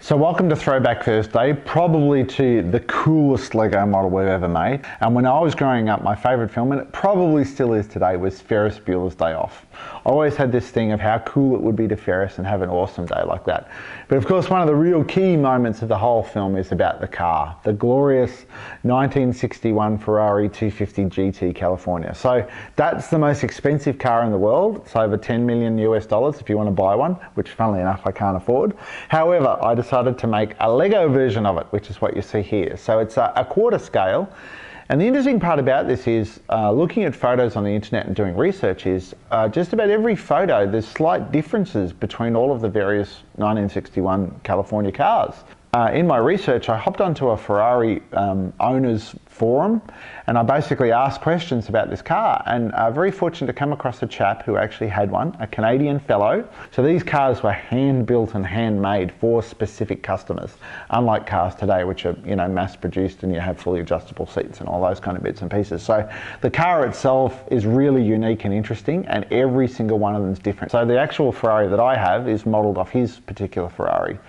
So welcome to Throwback Thursday, probably to the coolest Lego model we've ever made. And when I was growing up, my favourite film, and it probably still is today, was Ferris Bueller's Day Off. I always had this thing of how cool it would be to Ferris and have an awesome day like that. But of course, one of the real key moments of the whole film is about the car, the glorious 1961 Ferrari 250 GT California. So that's the most expensive car in the world. It's over 10 million US dollars if you want to buy one, which funnily enough I can't afford. However, I decided to make a Lego version of it, which is what you see here. So it's a quarter scale. And the interesting part about this is looking at photos on the internet and doing research is just about every photo there's slight differences between all of the various 1961 California cars. In my research, I hopped onto a Ferrari owners forum and I basically asked questions about this car, and very fortunate to come across a chap who actually had one, a Canadian fellow. So these cars were hand built and handmade for specific customers, unlike cars today which are, you know, mass produced and you have fully adjustable seats and all those kind of bits and pieces. So the car itself is really unique and interesting, and every single one of them is different. So the actual Ferrari that I have is modelled off his particular Ferrari.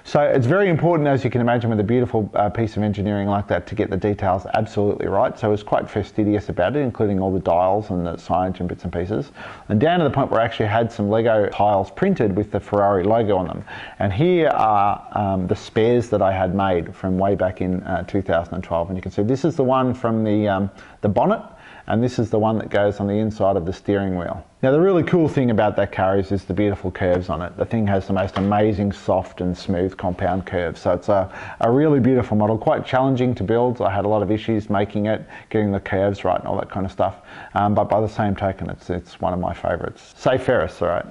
So it's very important, as you can imagine, with a beautiful piece of engineering like that, to get the details absolutely right. So I was quite fastidious about it, including all the dials and the signage and bits and pieces. And down to the point where I actually had some Lego tiles printed with the Ferrari logo on them. And here are the spares that I had made from way back in 2012. And you can see this is the one from the bonnet, and this is the one that goes on the inside of the steering wheel. Now the really cool thing about that car is the beautiful curves on it. The thing has the most amazing soft and smooth compound curves. So it's a really beautiful model, quite challenging to build. I had a lot of issues making it, getting the curves right and all that kind of stuff. But by the same token, it's one of my favourites. Say Ferris, all right?